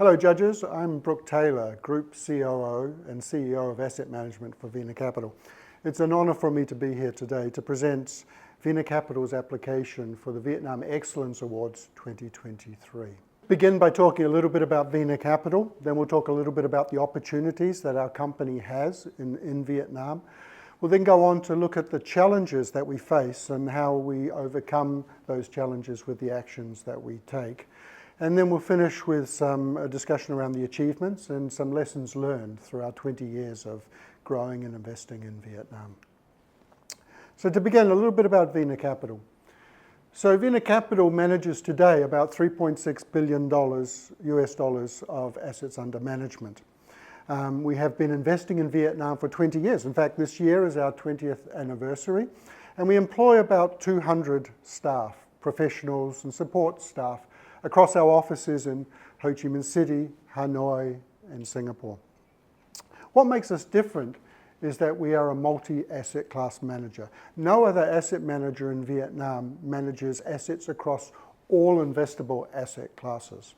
Hello judges, I'm Brooke Taylor, Group COO and CEO of Asset Management for VinaCapital. It's an honour for me to be here today to present VinaCapital's application for the Vietnam Excellence Awards 2023. Begin by talking a little bit about VinaCapital, then we'll talk a little bit about the opportunities that our company has in Vietnam. We'll then go on to look at the challenges that we face and how we overcome those challenges with the actions that we take. And then we'll finish with a discussion around the achievements and some lessons learned through our 20 years of growing and investing in Vietnam. So to begin, a little bit about VinaCapital. So VinaCapital manages today about $3.6 billion US dollars of assets under management. We have been investing in Vietnam for 20 years. In fact, this year is our 20th anniversary. And we employ about 200 staff, professionals and support staff across our offices in Ho Chi Minh City, Hanoi, and Singapore. What makes us different is that we are a multi-asset class manager. No other asset manager in Vietnam manages assets across all investable asset classes.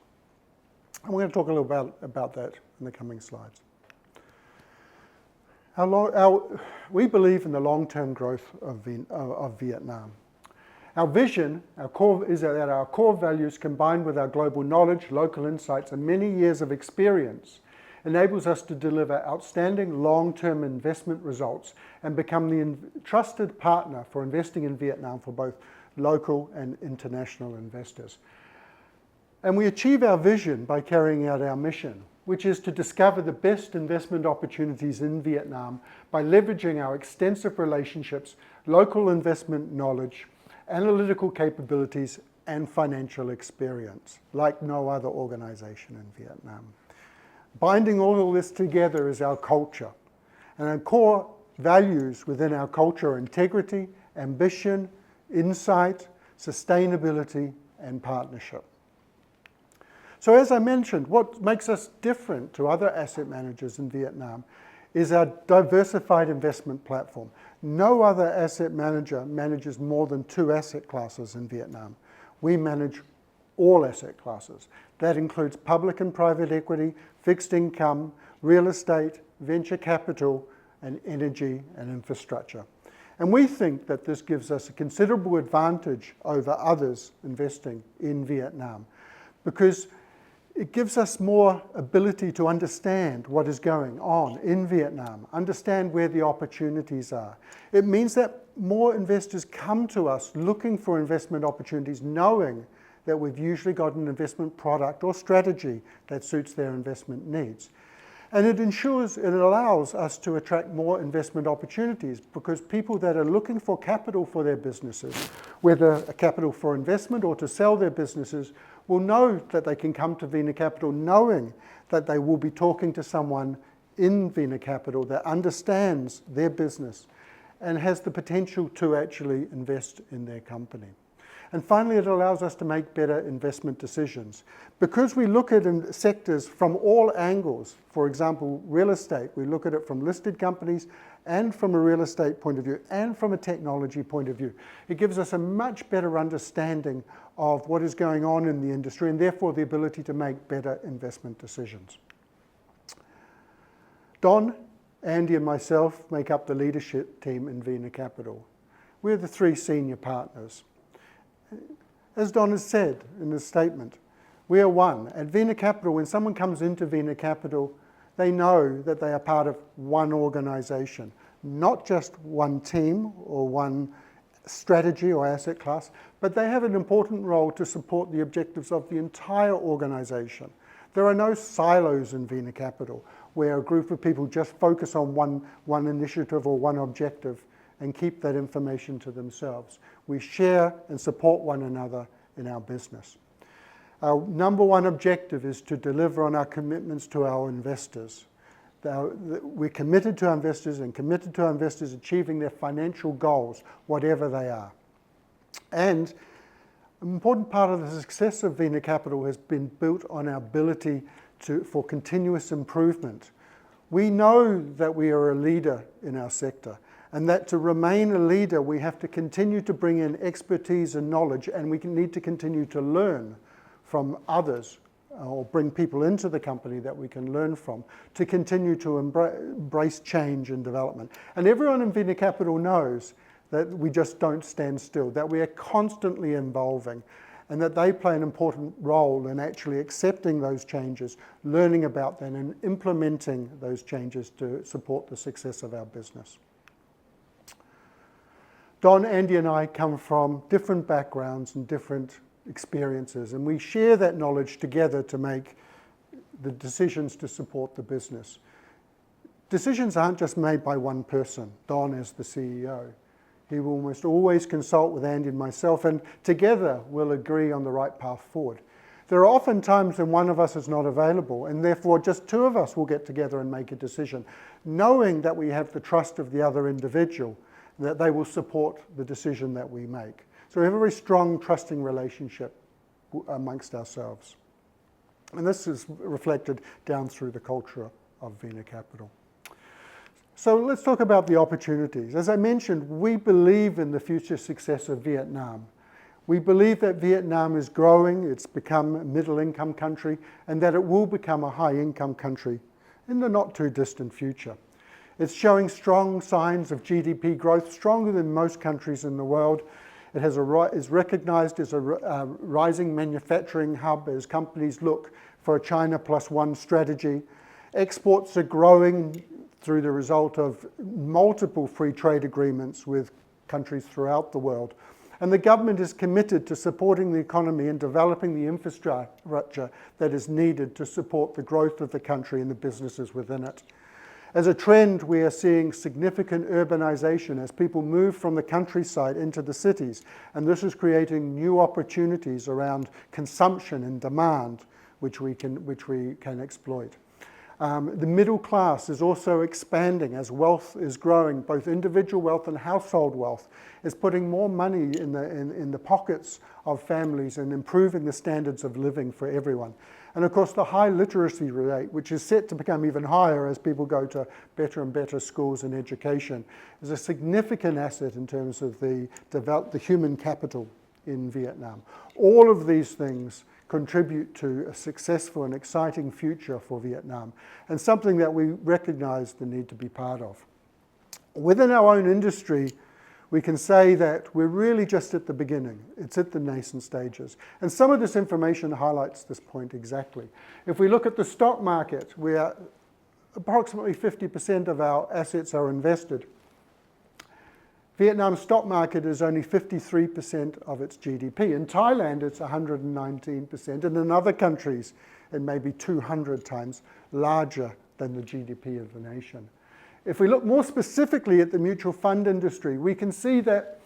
And we're going to talk a little about that in the coming slides. We believe in the long-term growth of Vietnam. Our vision, is that our core values combined with our global knowledge, local insights, and many years of experience enables us to deliver outstanding long-term investment results and become the trusted partner for investing in Vietnam for both local and international investors. And we achieve our vision by carrying out our mission, which is to discover the best investment opportunities in Vietnam by leveraging our extensive relationships, local investment knowledge, analytical capabilities, and financial experience, like no other organization in Vietnam. Binding all of this together is our culture. And our core values within our culture are integrity, ambition, insight, sustainability, and partnership. So as I mentioned, what makes us different to other asset managers in Vietnam is our diversified investment platform. No other asset manager manages more than 2 asset classes in Vietnam. We manage all asset classes. That includes public and private equity, fixed income, real estate, venture capital, and energy and infrastructure. And we think that this gives us a considerable advantage over others investing in Vietnam because it gives us more ability to understand what is going on in Vietnam, understand where the opportunities are. It means that more investors come to us looking for investment opportunities, knowing that we've usually got an investment product or strategy that suits their investment needs. And it allows us to attract more investment opportunities because people that are looking for capital for their businesses, whether a capital for investment or to sell their businesses, will know that they can come to VinaCapital knowing that they will be talking to someone in VinaCapital that understands their business and has the potential to actually invest in their company. And finally, it allows us to make better investment decisions. Because we look at sectors from all angles, for example, real estate, we look at it from listed companies and from a real estate point of view and from a technology point of view. It gives us a much better understanding of what is going on in the industry and therefore the ability to make better investment decisions. Don, Andy, and myself make up the leadership team in VinaCapital. We're the 3 senior partners. As Don has said in his statement, we are one. At VinaCapital, when someone comes into VinaCapital, they know that they are part of one organization, not just one team or one strategy or asset class, but they have an important role to support the objectives of the entire organization. There are no silos in VinaCapital where a group of people just focus on one initiative or one objective and keep that information to themselves. We share and support one another in our business. Our number one objective is to deliver on our commitments to our investors. We're committed to our investors and committed to our investors achieving their financial goals, whatever they are. And an important part of the success of VinaCapital has been built on our ability for continuous improvement. We know that we are a leader in our sector, and that to remain a leader, we have to continue to bring in expertise and knowledge, and we need to continue to learn from others or bring people into the company that we can learn from to continue to embrace change and development. And everyone in VinaCapital knows that we just don't stand still, that we are constantly evolving, and that they play an important role in actually accepting those changes, learning about them, and implementing those changes to support the success of our business. Don, Andy, and I come from different backgrounds and different experiences, and we share that knowledge together to make the decisions to support the business. Decisions aren't just made by one person, Don as the CEO. He will almost always consult with Andy and myself, and together we'll agree on the right path forward. There are often times when one of us is not available, and therefore just two of us will get together and make a decision, knowing that we have the trust of the other individual, that they will support the decision that we make. So we have a very strong, trusting relationship amongst ourselves. And this is reflected down through the culture of VinaCapital. So let's talk about the opportunities. As I mentioned, we believe in the future success of Vietnam. We believe that Vietnam is growing, it's become a middle-income country, and that it will become a high-income country in the not-too-distant future. It's showing strong signs of GDP growth, stronger than most countries in the world. It is recognized as a rising manufacturing hub as companies look for a China plus one strategy. Exports are growing through the result of multiple free trade agreements with countries throughout the world. And the government is committed to supporting the economy and developing the infrastructure that is needed to support the growth of the country and the businesses within it. As a trend, we are seeing significant urbanization as people move from the countryside into the cities, and this is creating new opportunities around consumption and demand, which we can exploit. The middle class is also expanding as wealth is growing. Both individual wealth and household wealth is putting more money in the pockets of families and improving the standards of living for everyone. And of course, the high literacy rate, which is set to become even higher as people go to better and better schools and education, is a significant asset in terms of the human capital in Vietnam. All of these things contribute to a successful and exciting future for Vietnam, and something that we recognize the need to be part of. Within our own industry, we can say that we're really just at the beginning. It's at the nascent stages. And some of this information highlights this point exactly. If we look at the stock market, we are approximately 50% of our assets are invested. Vietnam's stock market is only 53% of its GDP. In Thailand, it's 119%, and in other countries, it may be 200 times larger than the GDP of the nation. If we look more specifically at the mutual fund industry, we can see that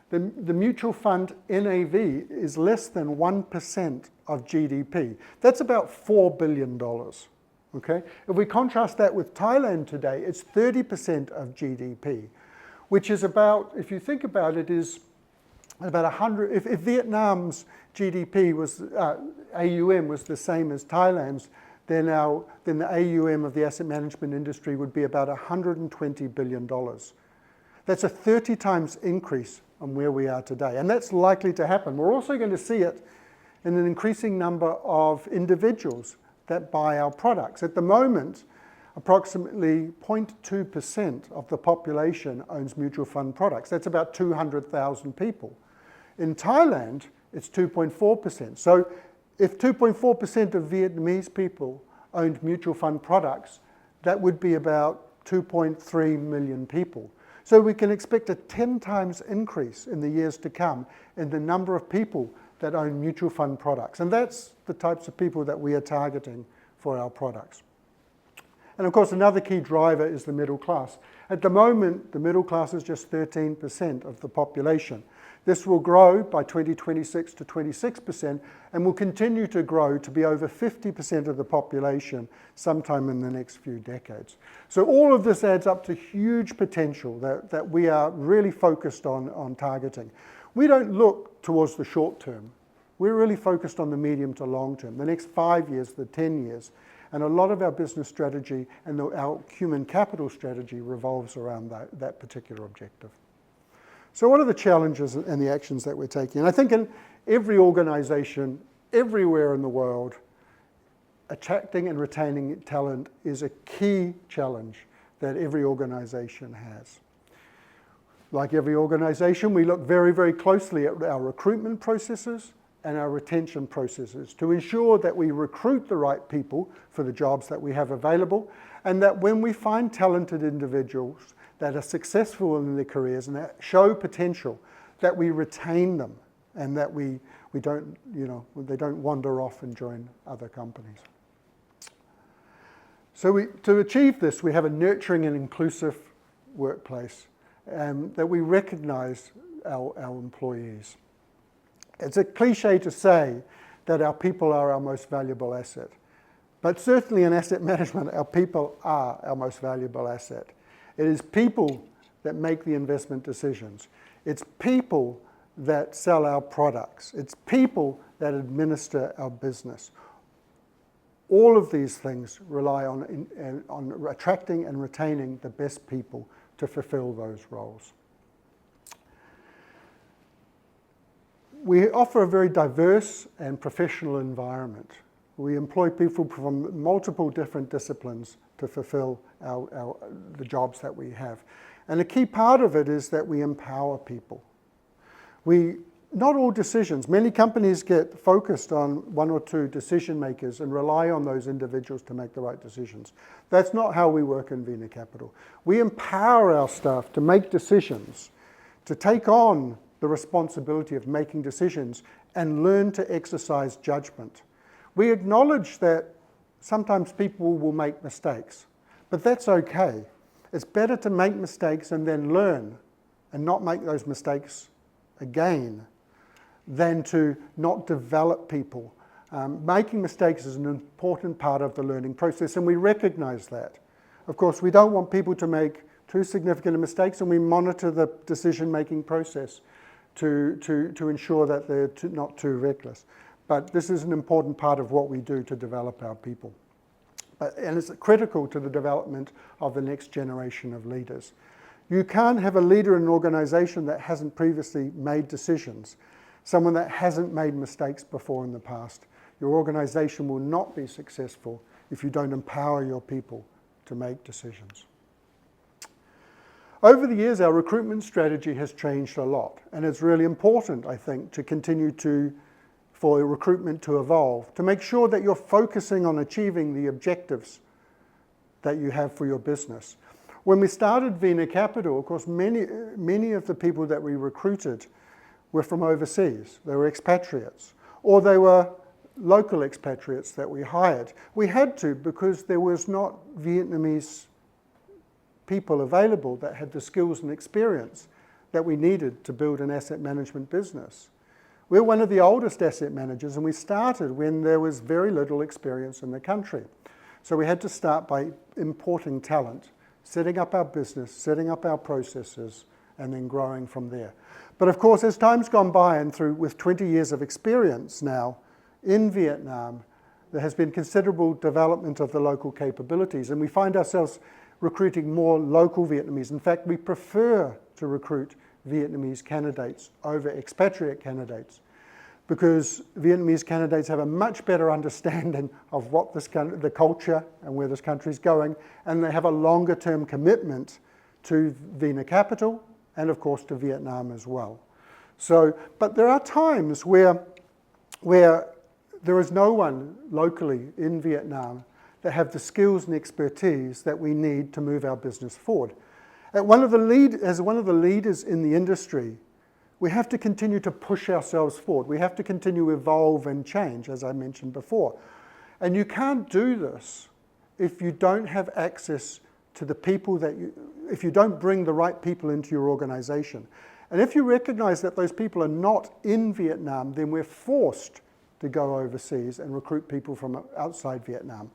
the mutual fund NAV is less than 1% of GDP. That's about $4 billion. Okay? If we contrast that with Thailand today, it's 30% of GDP, which is about, if you think about it, is about 100, if Vietnam's GDP was, AUM was the same as Thailand's, then the AUM of the asset management industry would be about $120 billion. That's a 30 times increase on where we are today, and that's likely to happen. We're also going to see it in an increasing number of individuals that buy our products. At the moment, approximately 0.2% of the population owns mutual fund products. That's about 200,000 people. In Thailand, it's 2.4%. So if 2.4% of Vietnamese people owned mutual fund products, that would be about 2.3 million people. So we can expect a 10 times increase in the years to come in the number of people that own mutual fund products. And that's the types of people that we are targeting for our products. And of course, another key driver is the middle class. At the moment, the middle class is just 13% of the population. This will grow by 2026 to 26% and will continue to grow to be over 50% of the population sometime in the next few decades. So all of this adds up to huge potential that we are really focused on targeting. We don't look towards the short term. We're really focused on the medium to long term, the next 5 years, the 10 years. And a lot of our business strategy and our human capital strategy revolves around that particular objective. So what are the challenges and the actions that we're taking? And I think in every organization, everywhere in the world, attracting and retaining talent is a key challenge that every organisation has. Like every organisation, we look very, very closely at our recruitment processes and our retention processes to ensure that we recruit the right people for the jobs that we have available, and that when we find talented individuals that are successful in their careers and that show potential, that we retain them and that we don't, they don't wander off and join other companies. So to achieve this, we have a nurturing and inclusive workplace, that we recognise our employees. It's a cliche to say that our people are our most valuable asset, but certainly in asset management, our people are our most valuable asset. It is people that make the investment decisions. It's people that sell our products. It's people that administer our business. All of these things rely on attracting and retaining the best people to fulfill those roles. We offer a very diverse and professional environment. We employ people from multiple different disciplines to fulfill the jobs that we have. And a key part of it is that we empower people. Not all decisions, many companies get focused on one or two decision makers and rely on those individuals to make the right decisions. That's not how we work in VinaCapital. We empower our staff to make decisions, to take on the responsibility of making decisions and learn to exercise judgment. We acknowledge that sometimes people will make mistakes, but that's okay. It's better to make mistakes and then learn and not make those mistakes again than to not develop people. Making mistakes is an important part of the learning process, and we recognise that. Of course, we don't want people to make too significant mistakes, and we monitor the decision-making process to ensure that they're not too reckless. But this is an important part of what we do to develop our people. And it's critical to the development of the next generation of leaders. You can't have a leader in an organisation that hasn't previously made decisions, someone that hasn't made mistakes before in the past. Your organisation will not be successful if you don't empower your people to make decisions. Over the years, our recruitment strategy has changed a lot, and it's really important, I think, to continue for recruitment to evolve, to make sure that you're focusing on achieving the objectives that you have for your business. When we started VinaCapital, of course, many of the people that we recruited were from overseas. They were expatriates, or they were local expatriates that we hired. We had to, because there was not Vietnamese people available that had the skills and experience that we needed to build an asset management business. We're one of the oldest asset managers, and we started when there was very little experience in the country. So we had to start by importing talent, setting up our business, setting up our processes, and then growing from there. But of course, as time's gone by, and with 20 years of experience now in Vietnam, there has been considerable development of the local capabilities, and we find ourselves recruiting more local Vietnamese. In fact, we prefer to recruit Vietnamese candidates over expatriate candidates, because Vietnamese candidates have a much better understanding of what the culture and where this country is going, and they have a longer term commitment to VinaCapital and of course to Vietnam as well. But there are times where there is no one locally in Vietnam that have the skills and expertise that we need to move our business forward. As one of the leaders in the industry, we have to continue to push ourselves forward. We have to continue to evolve and change, as I mentioned before. And you can't do this if you don't have access to the people if you don't bring the right people into your organisation. And if you recognise that those people are not in Vietnam, then we're forced to go overseas and recruit people from outside Vietnam.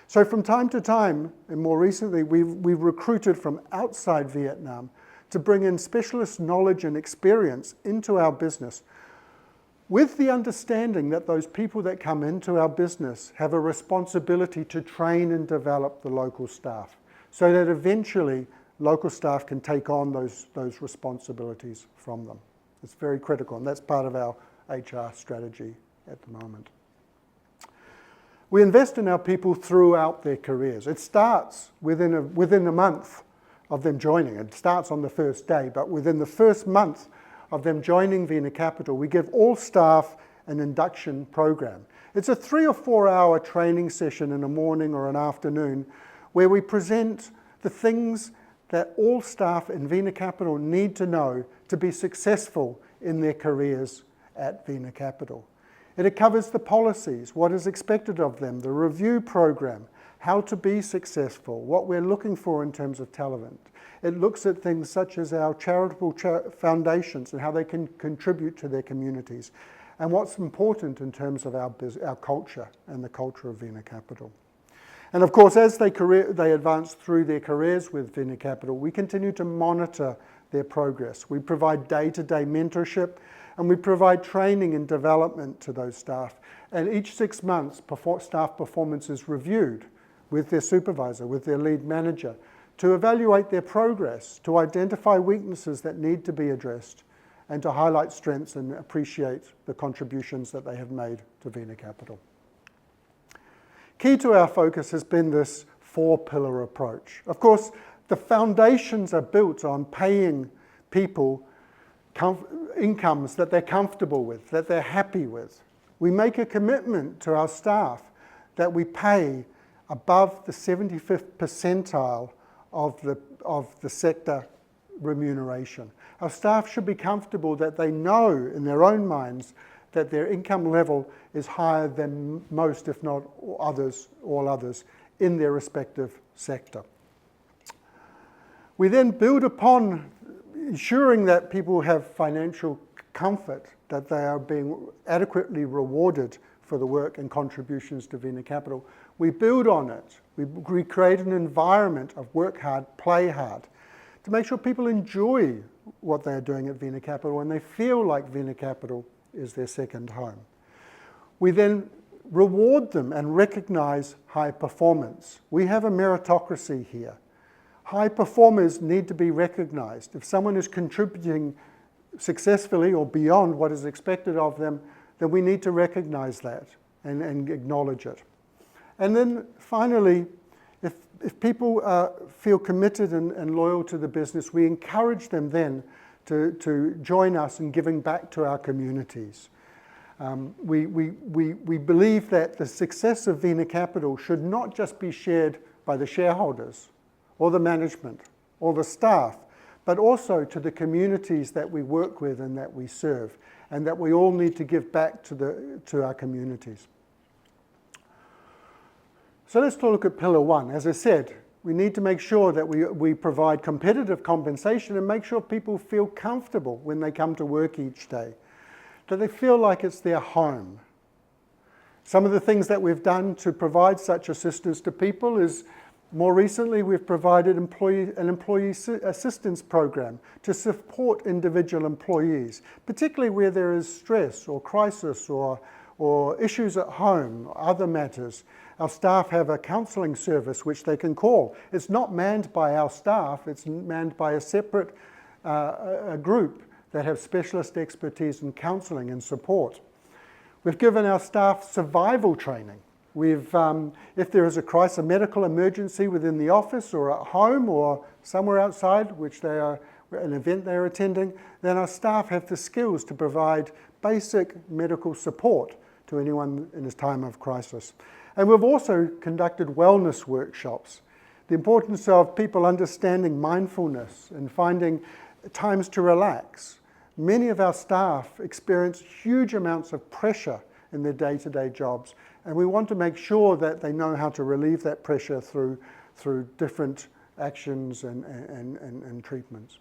So from time to time, and more recently, we've recruited from outside Vietnam to bring in specialist knowledge and experience into our business, with the understanding that those people that come into our business have a responsibility to train and develop the local staff, so that eventually local staff can take on those responsibilities from them. It's very critical, and that's part of our HR strategy at the moment. We invest in our people throughout their careers. It starts within a month of them joining. It starts on the first day, but within the first month of them joining VinaCapital, we give all staff an induction program. It's a 3 or 4 hour training session in a morning or an afternoon where we present the things that all staff in VinaCapital need to know to be successful in their careers at VinaCapital. It covers the policies, what is expected of them, the review program, how to be successful, what we're looking for in terms of talent. It looks at things such as our charitable foundations and how they can contribute to their communities, and what's important in terms of our culture and the culture of VinaCapital. And of course, as they advance through their careers with VinaCapital, we continue to monitor their progress. We provide day-to-day mentorship, and we provide training and development to those staff. And each 6 months, staff performance is reviewed with their supervisor, with their lead manager, to evaluate their progress, to identify weaknesses that need to be addressed, and to highlight strengths and appreciate the contributions that they have made to VinaCapital. Key to our focus has been this 4-pillar approach. Of course, the foundations are built on paying people incomes that they're comfortable with, that they're happy with. We make a commitment to our staff that we pay above the 75th percentile of the sector remuneration. Our staff should be comfortable that they know in their own minds that their income level is higher than most, if not all others, in their respective sector. We then build upon ensuring that people have financial comfort, that they are being adequately rewarded for the work and contributions to VinaCapital. We build on it. We create an environment of work hard, play hard, to make sure people enjoy what they're doing at VinaCapital and they feel like VinaCapital is their second home. We then reward them and recognize high performance. We have a meritocracy here. High performers need to be recognized. If someone is contributing successfully or beyond what is expected of them, then we need to recognize that and acknowledge it. And then finally, if people feel committed and loyal to the business, we encourage them then to join us in giving back to our communities. We believe that the success of VinaCapital should not just be shared by the shareholders or the management or the staff, but also to the communities that we work with and that we serve, and that we all need to give back to our communities. So let's look at pillar 1. As I said, we need to make sure that we provide competitive compensation and make sure people feel comfortable when they come to work each day, that they feel like it's their home. Some of the things that we've done to provide such assistance to people is, more recently, we've provided an employee assistance program to support individual employees, particularly where there is stress or crisis or issues at home, or other matters. Our staff have a counselling service which they can call. It's not manned by our staff, it's manned by a separate a group that have specialist expertise in counselling and support. We've given our staff survival training. If there is a medical emergency within the office or at home or somewhere outside, an event they're attending, then our staff have the skills to provide basic medical support to anyone in this time of crisis. And we've also conducted wellness workshops. The importance of people understanding mindfulness and finding times to relax. Many of our staff experience huge amounts of pressure in their day-to-day jobs, and we want to make sure that they know how to relieve that pressure through different actions and treatments.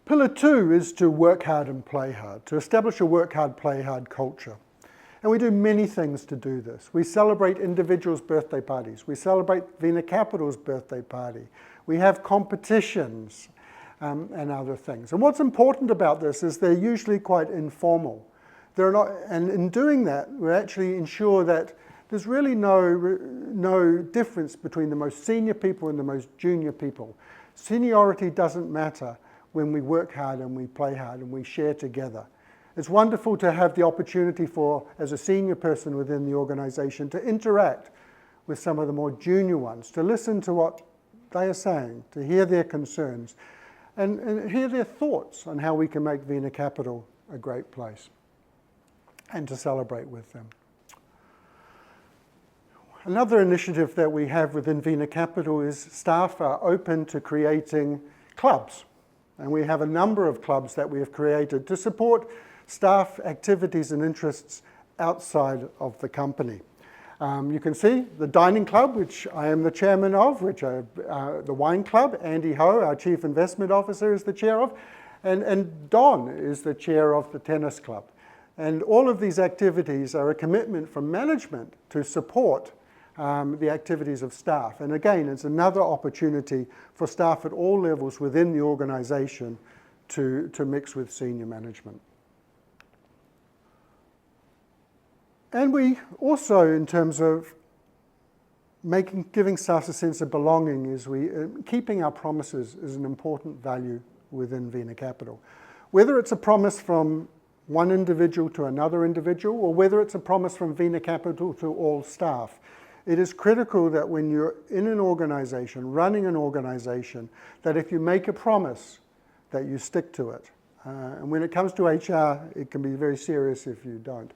Pillar 2 is to work hard and play hard, to establish a work hard, play hard culture. And we do many things to do this. We celebrate individuals' birthday parties. We celebrate VinaCapital's birthday party. We have competitions and other things. And what's important about this is they're usually quite informal. And in doing that, we actually ensure that there's really no difference between the most senior people and the most junior people. Seniority doesn't matter when we work hard and we play hard and we share together. It's wonderful to have the opportunity for, as a senior person within the organisation, to interact with some of the more junior ones, to listen to what they are saying, to hear their concerns, and hear their thoughts on how we can make VinaCapital a great place, and to celebrate with them. Another initiative that we have within VinaCapital is staff are open to creating clubs. And we have a number of clubs that we have created to support staff activities and interests outside of the company. You can see the dining club, which I am the chairman of, the wine club, Andy Ho, our chief investment officer, is the chair of, and Don is the chair of the tennis club. And all of these activities are a commitment from management to support the activities of staff. And again, it's another opportunity for staff at all levels within the organisation to mix with senior management. And we also, in terms of giving staff a sense of belonging, keeping our promises is an important value within VinaCapital. Whether it's a promise from one individual to another individual, or whether it's a promise from VinaCapital to all staff, it is critical that when you're in an organisation, running an organisation, that if you make a promise, that you stick to it. And when it comes to HR, it can be very serious if you don't.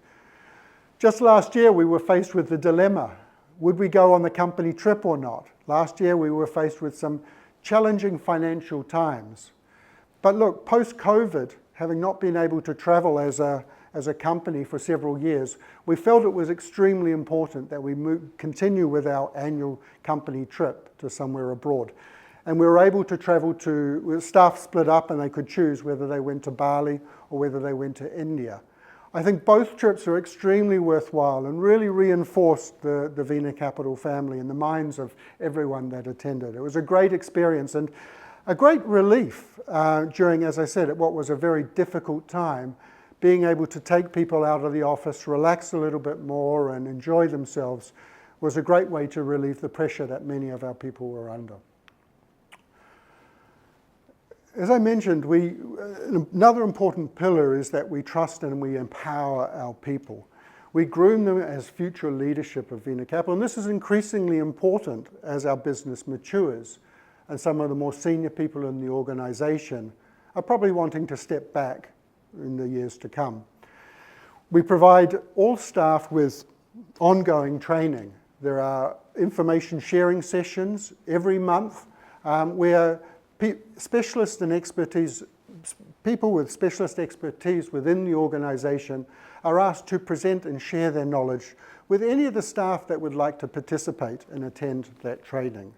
Just last year, we were faced with the dilemma. Would we go on the company trip or not? Last year, we were faced with some challenging financial times. But look, post-COVID, having not been able to travel as a company for several years, we felt it was extremely important that we continue with our annual company trip to somewhere abroad. And we were able to travel staff split up and they could choose whether they went to Bali or whether they went to India. I think both trips are extremely worthwhile and really reinforced the VinaCapital family in the minds of everyone that attended. It was a great experience and a great relief during, as I said, what was a very difficult time. Being able to take people out of the office, relax a little bit more and enjoy themselves was a great way to relieve the pressure that many of our people were under. As I mentioned, another important pillar is that we trust and we empower our people. We groom them as future leadership of VinaCapital, and this is increasingly important as our business matures, and some of the more senior people in the organisation are probably wanting to step back in the years to come. We provide all staff with ongoing training. There are information sharing sessions every month where specialists and expertise, people with specialist expertise within the organisation are asked to present and share their knowledge with any of the staff that would like to participate and attend that training.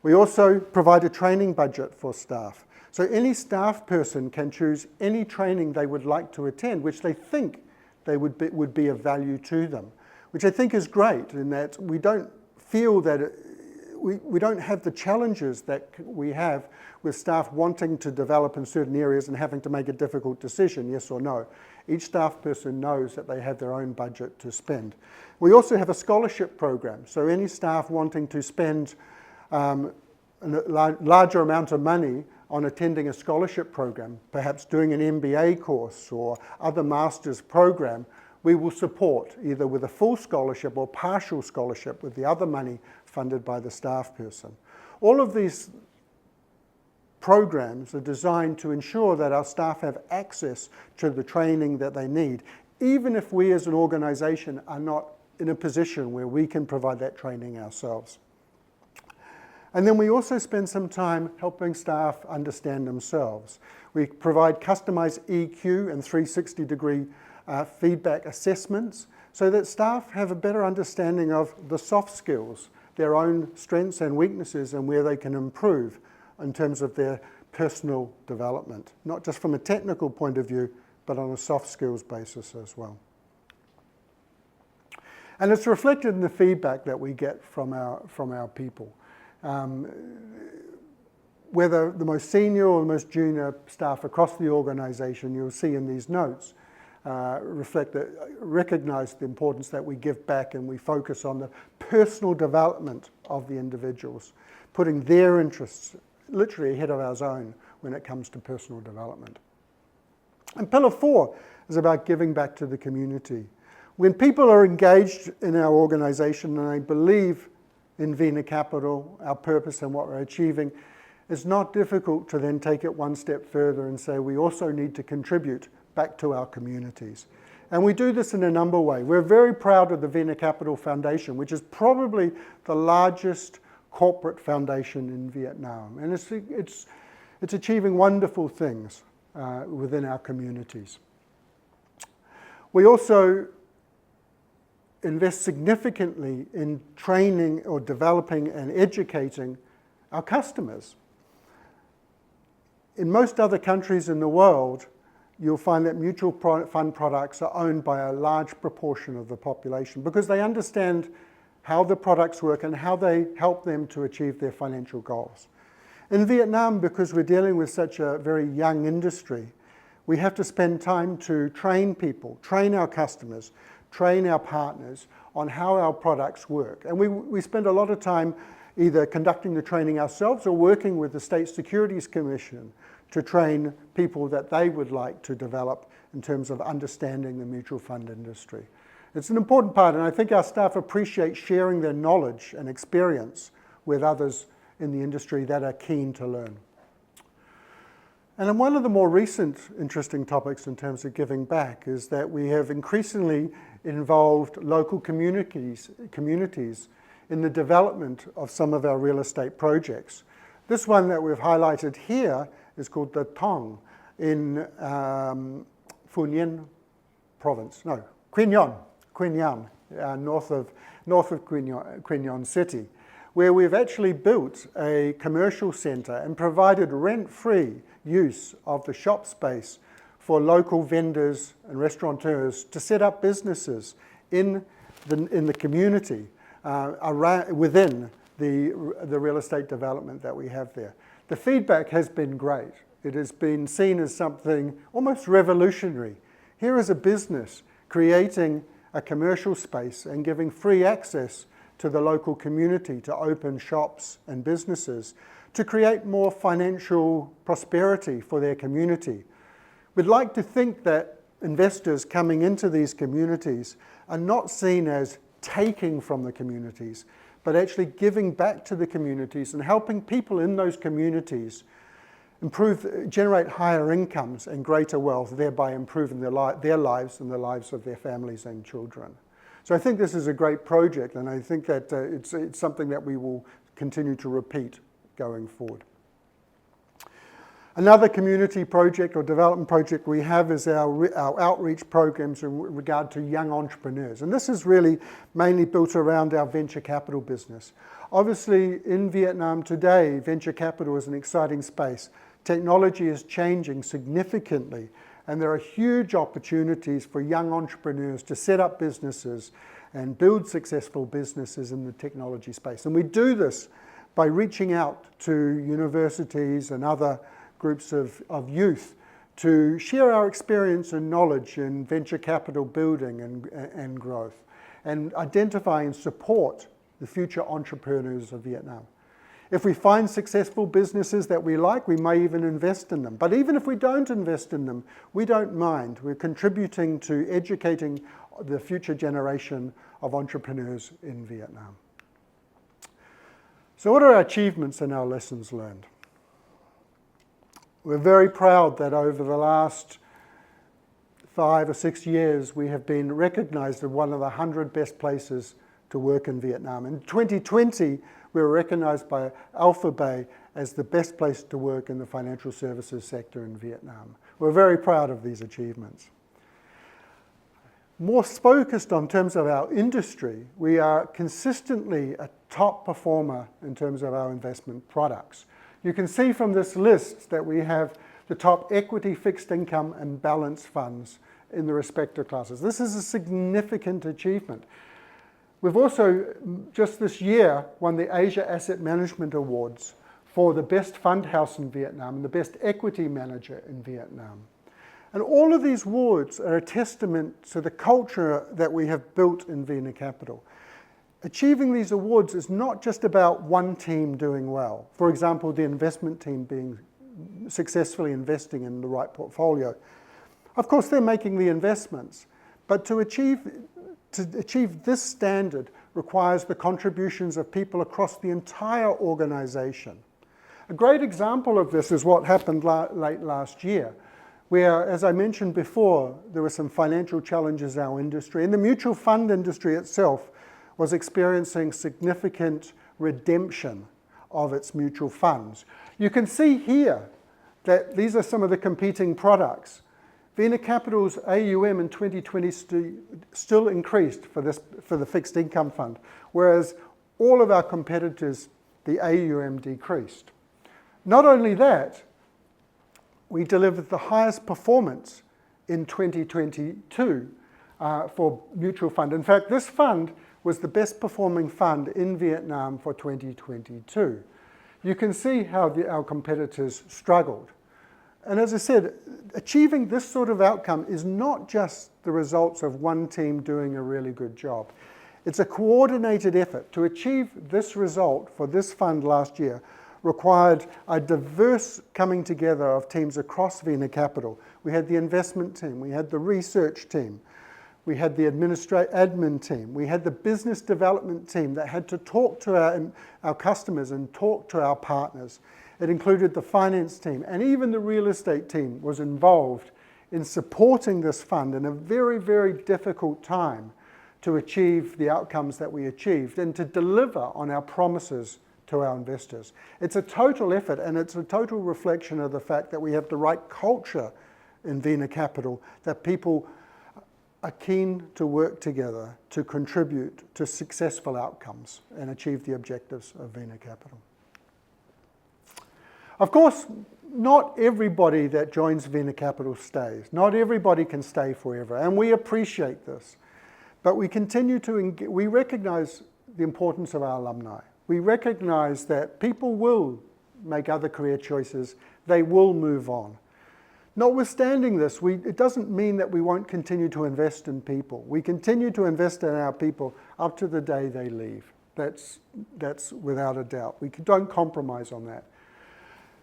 We also provide a training budget for staff. So any staff person can choose any training they would like to attend, which they think would be of value to them, which I think is great in that we don't feel that we don't have the challenges that we have with staff wanting to develop in certain areas and having to make a difficult decision, yes or no. Each staff person knows that they have their own budget to spend. We also have a scholarship program, so any staff wanting to spend a larger amount of money on attending a scholarship program, perhaps doing an MBA course or other master's program, we will support either with a full scholarship or partial scholarship with the other money funded by the staff person. All of these programs are designed to ensure that our staff have access to the training that they need, even if we as an organisation are not in a position where we can provide that training ourselves. And then we also spend some time helping staff understand themselves. We provide customised EQ and 360-degree feedback assessments so that staff have a better understanding of the soft skills, their own strengths and weaknesses, and where they can improve in terms of their personal development, not just from a technical point of view, but on a soft skills basis as well. And it's reflected in the feedback that we get from our people. Whether the most senior or the most junior staff across the organisation, you'll see in these notes, recognise the importance that we give back and we focus on the personal development of the individuals, putting their interests literally ahead of our own when it comes to personal development. And pillar 4 is about giving back to the community. When people are engaged in our organisation and they believe in VinaCapital, our purpose and what we're achieving, it's not difficult to then take it one step further and say we also need to contribute back to our communities. And we do this in a number of ways. We're very proud of the VinaCapital Foundation, which is probably the largest corporate foundation in Vietnam. And it's achieving wonderful things within our communities. We also invest significantly in training or developing and educating our customers. In most other countries in the world, you'll find that mutual fund products are owned by a large proportion of the population because they understand how the products work and how they help them to achieve their financial goals. In Vietnam, because we're dealing with such a very young industry, we have to spend time to train people, train our customers, train our partners on how our products work. And we spend a lot of time either conducting the training ourselves or working with the State Securities Commission to train people that they would like to develop in terms of understanding the mutual fund industry. It's an important part, and I think our staff appreciate sharing their knowledge and experience with others in the industry that are keen to learn. And one of the more recent interesting topics in terms of giving back is that we have increasingly involved local communities in the development of some of our real estate projects. This one that we've highlighted here is called the Tong in province. No, Quy Nhon, north of Quy Nhon City, where we've actually built a commercial centre and provided rent-free use of the shop space for local vendors and restaurateurs to set up businesses in the community within the real estate development that we have there. The feedback has been great. It has been seen as something almost revolutionary. Here is a business creating a commercial space and giving free access to the local community to open shops and businesses to create more financial prosperity for their community. We'd like to think that investors coming into these communities are not seen as taking from the communities, but actually giving back to the communities and helping people in those communities generate higher incomes and greater wealth, thereby improving their lives and the lives of their families and children. So I think this is a great project, and I think that it's something that we will continue to repeat going forward. Another community project or development project we have is our outreach programs in regard to young entrepreneurs. And this is really mainly built around our venture capital business. Obviously, in Vietnam today, venture capital is an exciting space. Technology is changing significantly, and there are huge opportunities for young entrepreneurs to set up businesses and build successful businesses in the technology space. And we do this by reaching out to universities and other groups of youth to share our experience and knowledge in venture capital building and growth, and identify and support the future entrepreneurs of Vietnam. If we find successful businesses that we like, we may even invest in them. But even if we don't invest in them, we don't mind. We're contributing to educating the future generation of entrepreneurs in Vietnam. So what are our achievements and our lessons learned? We're very proud that over the last 5 or 6 years, we have been recognized as one of the 100 best places to work in Vietnam. In 2020, we were recognized by Alphabet as the best place to work in the financial services sector in Vietnam. We're very proud of these achievements. More focused on terms of our industry, we are consistently a top performer in terms of our investment products. You can see from this list that we have the top equity, fixed income, and balanced funds in the respective classes. This is a significant achievement. We've also, just this year, won the Asia Asset Management Awards for the best fund house in Vietnam and the best equity manager in Vietnam. And all of these awards are a testament to the culture that we have built in VinaCapital. Achieving these awards is not just about one team doing well. For example, the investment team being successfully investing in the right portfolio. Of course, they're making the investments, but to achieve this standard requires the contributions of people across the entire organization. A great example of this is what happened late last year, where, as I mentioned before, there were some financial challenges in our industry, and the mutual fund industry itself was experiencing significant redemption of its mutual funds. You can see here that these are some of the competing products. VinaCapital's AUM in 2020 still increased for the fixed income fund, whereas all of our competitors, the AUM decreased. Not only that, we delivered the highest performance in 2022 for mutual fund. In fact, this fund was the best performing fund in Vietnam for 2022. You can see how our competitors struggled. And as I said, achieving this sort of outcome is not just the results of one team doing a really good job. It's a coordinated effort. To achieve this result for this fund last year required a diverse coming together of teams across VinaCapital. We had the investment team, we had the research team, we had the admin team, we had the business development team that had to talk to our customers and talk to our partners. It included the finance team, and even the real estate team was involved in supporting this fund in a very, very difficult time to achieve the outcomes that we achieved and to deliver on our promises to our investors. It's a total effort, and it's a total reflection of the fact that we have the right culture in VinaCapital, that people are keen to work together to contribute to successful outcomes and achieve the objectives of VinaCapital. Of course, not everybody that joins VinaCapital stays. Not everybody can stay forever, and we appreciate this. But we we recognize the importance of our alumni. We recognize that people will make other career choices. They will move on. Notwithstanding this, it doesn't mean that we won't continue to invest in people. We continue to invest in our people up to the day they leave. That's without a doubt. We don't compromise on that.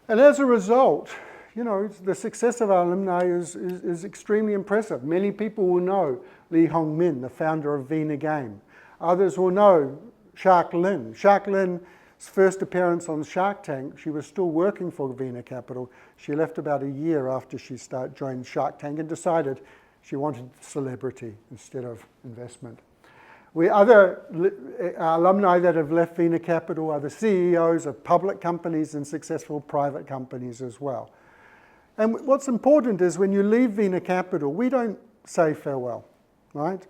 And as a result, you know, the success of our alumni is extremely impressive. Many people will know Lee Hong Min, the founder of Vina Game. Others will know Shark Lin. Shark Lin's first appearance on Shark Tank, she was still working for VinaCapital. She left about a year after she joined Shark Tank and decided she wanted celebrity instead of investment. Other alumni that have left VinaCapital are the CEOs of public companies and successful private companies as well. And what's important is when you leave VinaCapital, we don't say farewell, right?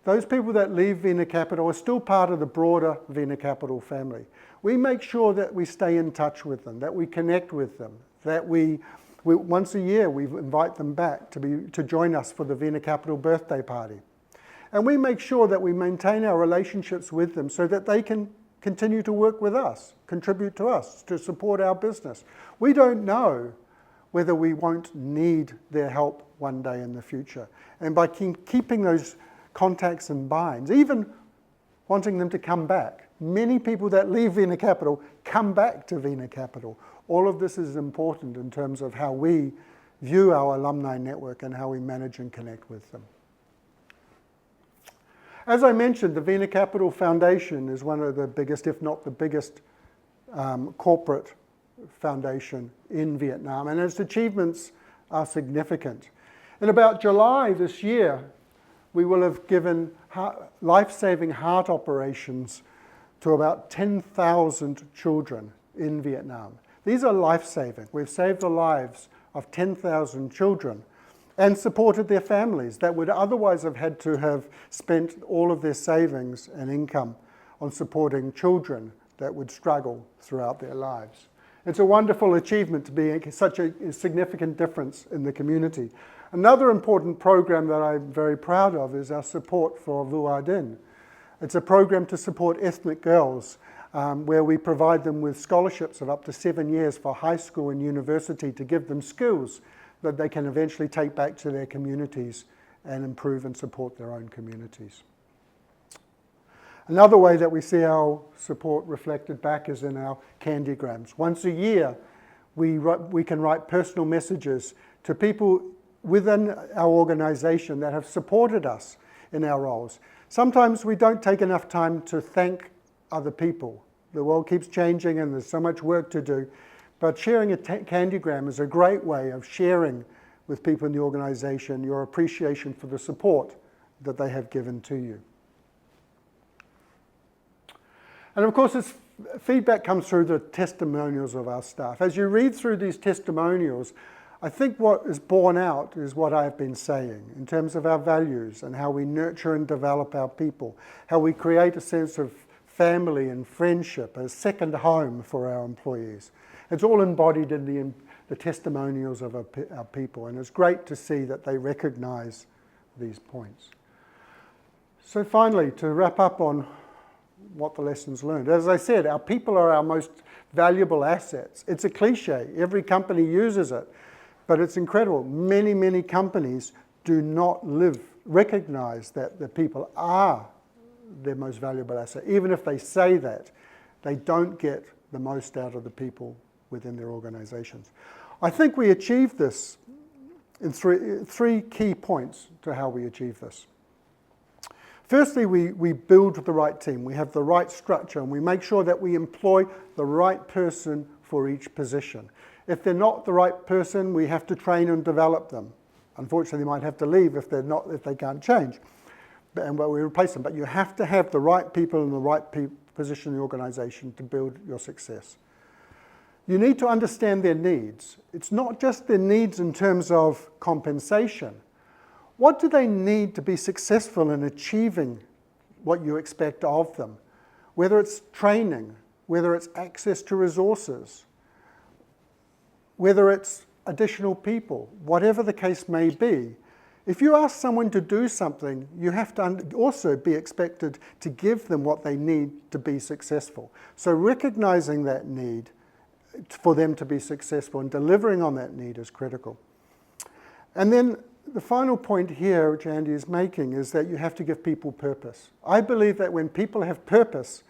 Those people that leave VinaCapital are still part of the broader VinaCapital family. We make sure that we stay in touch with them, that we connect with them, that we once a year we invite them back to join us for the VinaCapital birthday party. And we make sure that we maintain our relationships with them so that they can continue to work with us, contribute to us, to support our business. We don't know whether we won't need their help one day in the future. And by keeping those contacts and binds, even wanting them to come back. Many people that leave VinaCapital come back to VinaCapital. All of this is important in terms of how we view our alumni network and how we manage and connect with them. As I mentioned, the VinaCapital Foundation is one of the biggest, if not the biggest, corporate foundation in Vietnam, and its achievements are significant. In about July this year, we will have given life-saving heart operations to about 10,000 children in Vietnam. These are life-saving. We've saved the lives of 10,000 children and supported their families that would otherwise have had to have spent all of their savings and income on supporting children that would struggle throughout their lives. It's a wonderful achievement to be such a significant difference in the community. Another important program that I'm very proud of is our support for Vu Din. It's a program to support ethnic girls where we provide them with scholarships of up to 7 years for high school and university to give them skills that they can eventually take back to their communities and improve and support their own communities. Another way that we see our support reflected back is in our candygrams. Once a year, we can write personal messages to people within our organisation that have supported us in our roles. Sometimes we don't take enough time to thank other people. The world keeps changing and there's so much work to do, but sharing a candygram is a great way of sharing with people in the organisation your appreciation for the support that they have given to you. And of course, this feedback comes through the testimonials of our staff. As you read through these testimonials, I think what is borne out is what I've been saying in terms of our values and how we nurture and develop our people, how we create a sense of family and friendship, a second home for our employees. It's all embodied in the testimonials of our people, and it's great to see that they recognise these points. So finally, to wrap up on what the lessons learned. As I said, our people are our most valuable assets. It's a cliche. Every company uses it, but it's incredible. Many, many companies do not recognize that the people are their most valuable asset. Even if they say that, they don't get the most out of the people within their organizations. I think we achieve this in three key points to how we achieve this. Firstly, we build the right team. We have the right structure, and we make sure that we employ the right person for each position. If they're not the right person, we have to train and develop them. Unfortunately, they might have to leave if they can't change, and we replace them. But you have to have the right people in the right position in the organisation to build your success. You need to understand their needs. It's not just their needs in terms of compensation. What do they need to be successful in achieving what you expect of them? Whether it's training, whether it's access to resources, whether it's additional people, whatever the case may be. If you ask someone to do something, you have to also be expected to give them what they need to be successful. So recognizing that need for them to be successful and delivering on that need is critical. And then the final point here, which Andy is making, is that you have to give people purpose. I believe that when people have purpose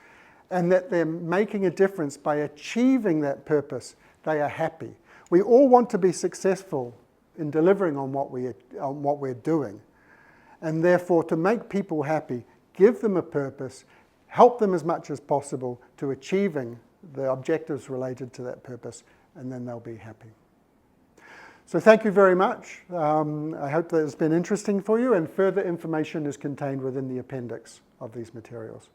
and that they're making a difference by achieving that purpose, they are happy. We all want to be successful in delivering on what we're doing. And therefore, to make people happy, give them a purpose, help them as much as possible to achieving the objectives related to that purpose, and then they'll be happy. So thank you very much. I hope that it's been interesting for you, and further information is contained within the appendix of these materials.